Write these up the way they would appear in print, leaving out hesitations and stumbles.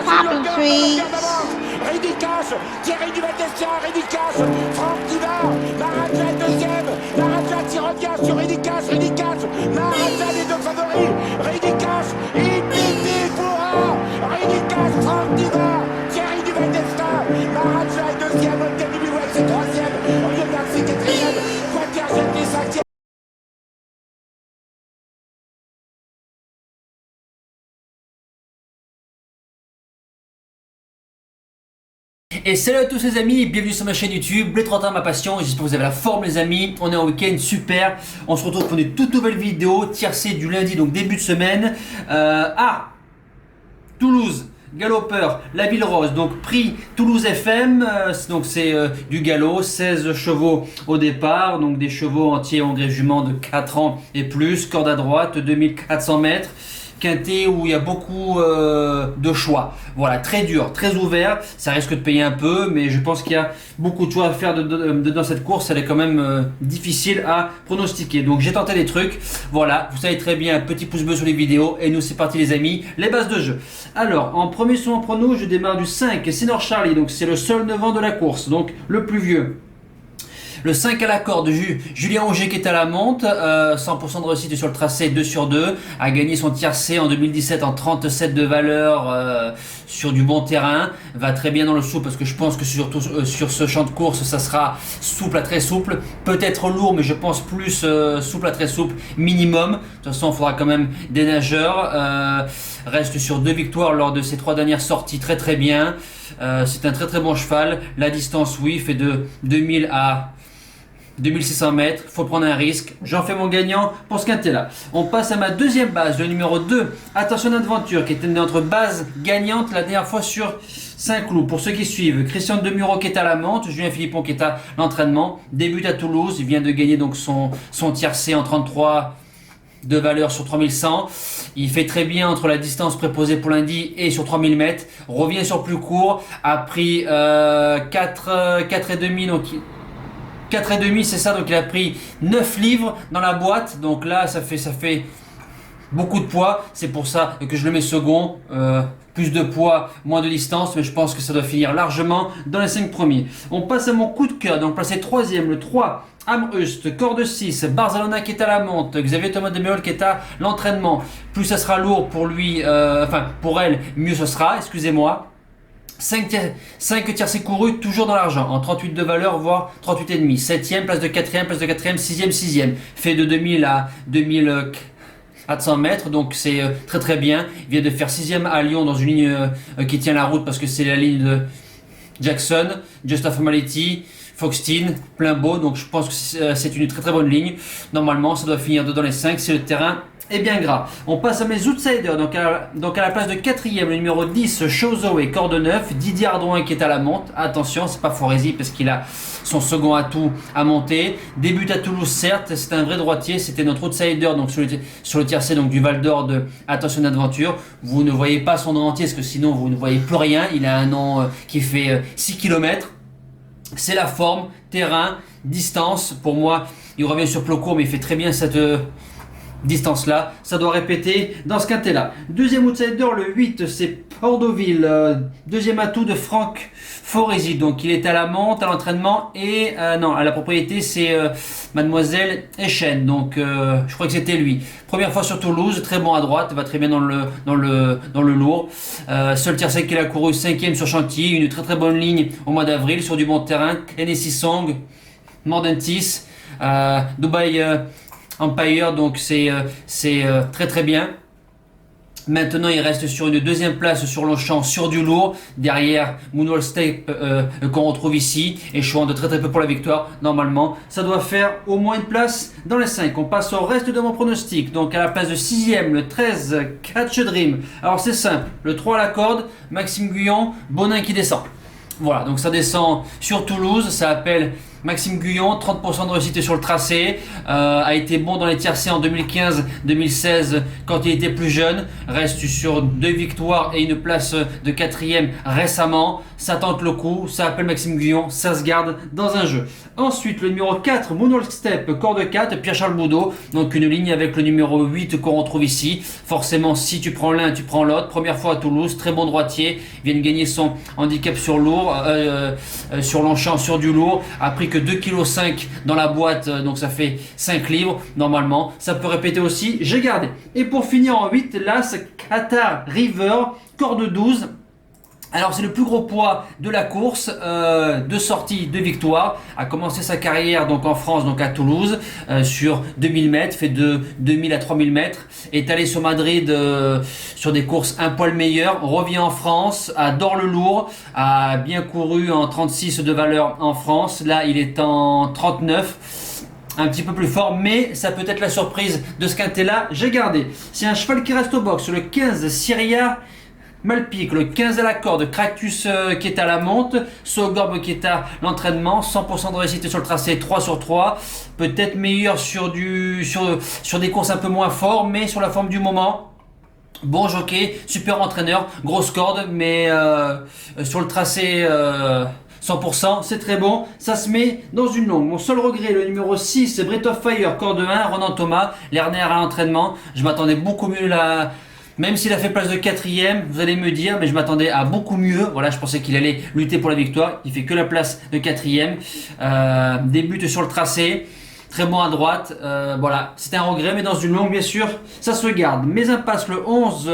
Poppy trees. Ridicache, Thierry Duval-Destia, Ridicache, Franck Diva, Maharaja deuxième, Maharaja qui revient sur Ridicache, Maharaja les deux favoris, Ridicache, Ipiti Foura, Ridicache, Franck Diva, Thierry Duval-Destia, Maharaja est deuxième, Olga Bilouet c'est troisième, Olivier Garcia quatrième, Quater Jetty cinquième. Et salut à tous les amis, bienvenue sur ma chaîne YouTube, les 30 ans ma passion, j'espère que vous avez la forme les amis, on est en week-end, super, on se retrouve pour une toute nouvelle vidéo, tiercé du lundi, donc début de semaine, à Toulouse, galopeur, la Ville Rose, donc prix Toulouse FM, donc c'est du galop, 16 chevaux au départ, donc des chevaux entiers en gré jument de 4 ans et plus, corde à droite, 2400 mètres. Quintet où il y a beaucoup de choix. Voilà, très dur, très ouvert. Ça risque de payer un peu, mais je pense qu'il y a beaucoup de choix à faire dans cette course. Elle est quand même difficile à pronostiquer. Donc j'ai tenté des trucs. Voilà, vous savez très bien, petit pouce bleu sur les vidéos. Et nous, c'est parti les amis, les bases de jeu. Alors, en premier sur mon prono, je démarre du 5, Senor Charlie. Donc c'est le seul 9 ans de la course, donc le plus vieux. Le 5 à la corde, Julien Auger qui est à la monte, 100% de réussite sur le tracé, 2 sur 2, a gagné son tiercé en 2017 en 37 de valeur sur du bon terrain, va très bien dans le souple parce que je pense que surtout sur ce champ de course ça sera souple à très souple, peut-être lourd mais je pense plus souple à très souple minimum, de toute façon il faudra quand même des nageurs, reste sur 2 victoires lors de ses 3 dernières sorties très très bien, c'est un très très bon cheval, la distance oui fait de 2000 à 2600 mètres, faut prendre un risque. J'en fais mon gagnant pour ce quintet là. On passe à ma deuxième base, le numéro 2. Attention d'aventure, qui était notre base gagnante la dernière fois sur Saint-Cloud. Pour ceux qui suivent, Christian Demuro qui est à la monte, Julien Philippon qui est à l'entraînement. Débute à Toulouse, il vient de gagner donc son tiercé en 33 de valeur sur 3100. Il fait très bien entre la distance préposée pour lundi et sur 3000 mètres. Revient sur plus court, a pris 4,5 donc 4,5 c'est ça, donc il a pris 9 livres dans la boîte, donc là ça fait beaucoup de poids, c'est pour ça que je le mets second, plus de poids, moins de distance, mais je pense que ça doit finir largement dans les 5 premiers. On passe à mon coup de cœur, donc placé 3ème, le 3, Amrust, corde 6, Barzalona qui est à la monte, Xavier Thomas de Méol qui est à l'entraînement, plus ça sera lourd pour lui, pour elle, mieux ce sera, excusez-moi. 5 tiercés courus, toujours dans l'argent, en 38 de valeur, voire 38,5. 7ème, place de 4ème, 6ème. Fait de 2000 à 2400 mètres, donc c'est très très bien. Il vient de faire 6ème à Lyon dans une ligne qui tient la route parce que c'est la ligne de Jackson, Just a Formality, Foxteen, plein beau, donc je pense que c'est une très très bonne ligne. Normalement, ça doit finir dans les 5 si le terrain est bien gras. On passe à mes outsiders, donc à la place de 4ème, le numéro 10, Chozo et corde 9, Didier Ardouin qui est à la monte. Attention, c'est pas Forési parce qu'il a son second atout à monter. Débute à Toulouse, certes, c'est un vrai droitier, c'était notre outsider donc sur le tiercé donc du Val d'Or de Attention d'Aventure. Vous ne voyez pas son nom entier parce que sinon vous ne voyez plus rien. Il a un nom qui fait 6 km. C'est la forme, terrain, distance. Pour moi, il revient sur plat court, mais il fait très bien cette distance là. Ça doit répéter dans ce quintet là. Deuxième outsider, le 8, c'est Pordoville. Deuxième atout de Franck Forési. Donc il est à la monte, à l'entraînement et non, à la propriété, c'est Mademoiselle Echen. Donc je crois que c'était lui. Première fois sur Toulouse, très bon à droite, va très bien dans le lourd. Seul tiercé qu'il a couru, 5ème sur Chantilly, une très très bonne ligne au mois d'avril sur du bon terrain. Hennessy Song, Mordentis, Dubai Empire, donc c'est très très bien. Maintenant il reste sur une deuxième place sur Longchamp, sur du lourd, derrière Moonwall Step qu'on retrouve ici, échouant de très très peu pour la victoire. Normalement ça doit faire au moins une place dans les 5. On passe au reste de mon pronostic, donc à la place de 6ème, le 13, Catch Dream. Alors c'est simple, le 3 à la corde, Maxime Guyon, Bonin qui descend. Voilà, donc ça descend sur Toulouse, ça appelle Maxime Guyon, 30% de réussite sur le tracé, a été bon dans les tiercés en 2015-2016 quand il était plus jeune, reste sur 2 victoires et une place de 4ème récemment, ça tente le coup, ça appelle Maxime Guyon, ça se garde dans un jeu. Ensuite le numéro 4, Moonwalk Step, corde 4, Pierre-Charles Boudot, donc une ligne avec le numéro 8 qu'on retrouve ici, forcément si tu prends l'un tu prends l'autre, première fois à Toulouse, très bon droitier, vient de gagner son handicap sur lourd, sur Longchamp sur du lourd, a pris que 2,5 kg dans la boîte, donc ça fait 5 livres normalement, ça peut répéter aussi, j'ai gardé. Et pour finir en 8, l'As Qatar River, corde 12. Alors c'est le plus gros poids de la course, 2 sorties, 2 victoires, a commencé sa carrière donc en France, donc à Toulouse, sur 2000 mètres, fait de 2000 à 3000 mètres, est allé sur Madrid sur des courses un poil meilleures, revient en France, adore le lourd, a bien couru en 36 de valeur en France, là il est en 39, un petit peu plus fort, mais ça peut être la surprise de ce quintet là, j'ai gardé. C'est un cheval qui reste au box, le 15 Syria Malpique, le 15 à la corde, Cractus qui est à la monte, Sogorb qui est à l'entraînement, 100% de réussite sur le tracé, 3 sur 3, peut-être meilleur sur des courses un peu moins fort, mais sur la forme du moment. Bon jockey, super entraîneur, grosse corde, mais sur le tracé 100%, c'est très bon, ça se met dans une longue. Mon seul regret, le numéro 6, Breath of Fire, corde 1, Ronan Thomas, Lerner à l'entraînement, je m'attendais beaucoup mieux là. Même s'il a fait place de 4ème, vous allez me dire, mais je m'attendais à beaucoup mieux. Voilà, je pensais qu'il allait lutter pour la victoire. Il fait que la place de 4ème. Débute sur le tracé. Très bon à droite. Voilà, c'était un regret, mais dans une longue, bien sûr, ça se garde. Mes impasses, le 11,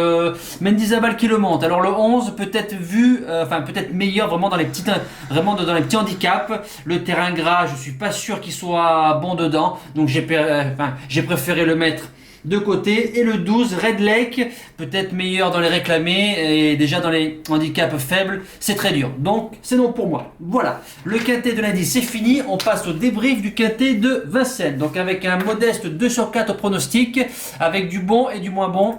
Mendizabal qui le monte. Alors le 11, peut-être peut-être meilleur vraiment dans les petits handicaps. Le terrain gras, je suis pas sûr qu'il soit bon dedans. Donc j'ai préféré le mettre de côté. Et le 12, Red Lake, peut-être meilleur dans les réclamés et déjà dans les handicaps faibles, c'est très dur. Donc c'est non pour moi. Voilà, le quintet de lundi c'est fini, on passe au débrief du quintet de Vincennes. Donc avec un modeste 2 sur 4 au pronostic, avec du bon et du moins bon.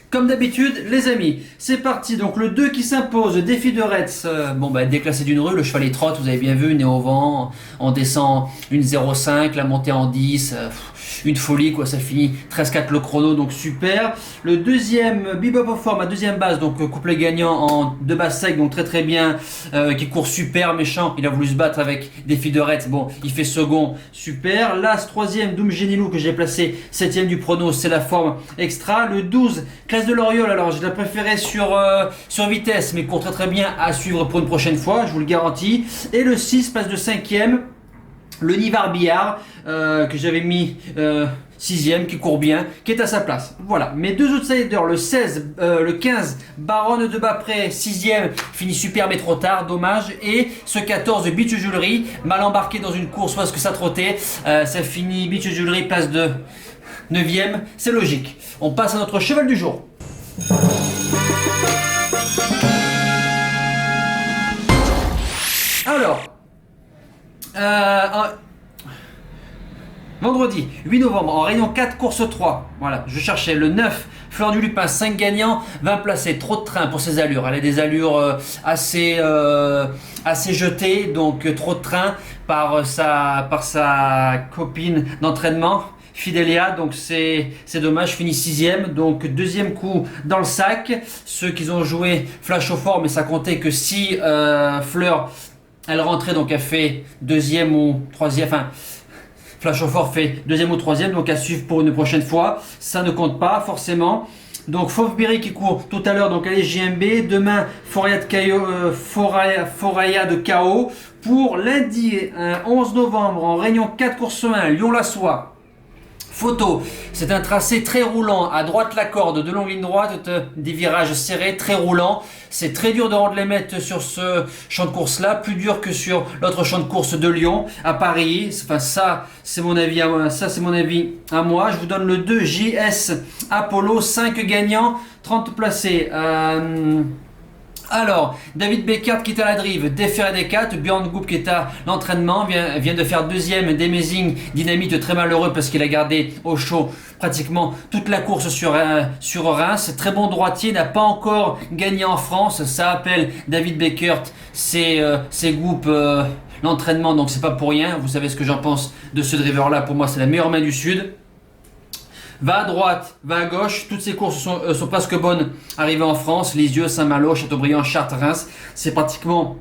Comme d'habitude, les amis, c'est parti. Donc le 2 qui s'impose, défi de Retz. Déclassé d'une rue, le cheval est trotte, vous avez bien vu, né au vent, on descend une 0,5, la montée en 10, une folie quoi, ça finit 13-4 le chrono, donc super. Le deuxième, Bebop of Form à deuxième base, donc couplet gagnant en 2 bases sec, donc très très bien, qui court super méchant, il a voulu se battre avec défi de Retz, bon, il fait second, super. L'As troisième, Doom Genilou que j'ai placé 7ème du prono, c'est la forme extra. Le 12, Classe de l'Oriole, alors je l'ai préféré sur vitesse, mais court très très bien, à suivre pour une prochaine fois, je vous le garantis. Et le 6, place de 5ème, le Nivar Billard, que j'avais mis 6ème, qui court bien, qui est à sa place. Voilà, mes 2 outsiders, le 15, Baronne de Bapré, 6ème, finit super mais trop tard, dommage. Et ce 14, Beach Jewelry, mal embarqué dans une course parce que ça trottait, ça finit Beach Jewelry, place de 9ème, c'est logique. On passe à notre cheval du jour. Alors, vendredi 8 novembre, en rayon 4, course 3. Voilà, je cherchais le 9, Fleur du Lupin, 5 gagnants, 20 placés. Trop de train pour ses allures. Elle a des allures assez jetées, donc trop de train par sa copine d'entraînement. Fidelia, donc c'est dommage, finit 6ème, donc 2e coup dans le sac. Ceux qui ont joué Flash au fort, mais ça comptait que si Fleur elle rentrait, donc elle fait 2e ou 3e, Flash au fort fait 2e ou 3e, donc à suivre pour une prochaine fois, ça ne compte pas forcément. Donc Fauveberry qui court tout à l'heure, donc allez JMB, demain Foraya de KO. Pour lundi 11 novembre en réunion 4 course 1, Lyon-la-Soie. Photo, c'est un tracé très roulant, à droite la corde, de longue ligne droite, des virages serrés, très roulants. C'est très dur de rendre les mètres sur ce champ de course là, plus dur que sur l'autre champ de course de Lyon, à Paris. Enfin ça c'est mon avis à moi. Je vous donne le 2 JS Apollo, 5 gagnants, 30 placés. Alors, David Beckert qui est à la drive, déféré des 4, Björn Goop qui est à l'entraînement, vient de faire 2ème d'Amazing Dynamite, très malheureux parce qu'il a gardé au chaud pratiquement toute la course sur Reims. Très bon droitier, n'a pas encore gagné en France, ça appelle David Beckert, c'est Goop l'entraînement, donc c'est pas pour rien. Vous savez ce que j'en pense de ce driver là. Pour moi, c'est la meilleure main du sud. Va à droite, va à gauche, toutes ces courses sont presque bonnes arrivées en France. Lisieux, Saint-Malo, Châteaubriand, Chartres, Reims, c'est pratiquement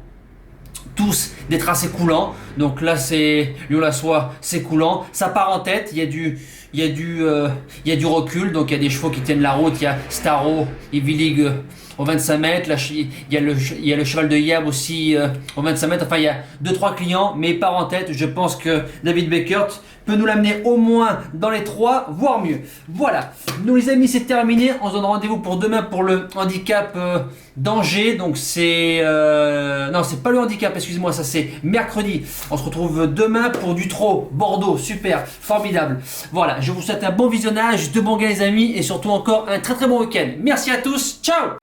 tous des tracés coulants. Donc là c'est Lyon-la-Soie, c'est coulant. Ça part en tête, il y a du recul, donc il y a des chevaux qui tiennent la route. Il y a Staro et Villig au 25 mètres. Là, il y a le cheval de Yab aussi au 25 mètres. Enfin, il y a 2-3 clients, mais il part en tête. Je pense que David Beckert peut nous l'amener au moins dans les 3, voire mieux. Voilà, nous les amis, c'est terminé. On se donne rendez-vous pour demain pour le handicap d'Angers. Donc c'est... non, c'est pas le handicap, excusez-moi, ça c'est mercredi. On se retrouve demain pour du trot, Bordeaux, super, formidable. Voilà, je vous souhaite un bon visionnage, de bons gains les amis, et surtout encore un très très bon week-end. Merci à tous, ciao.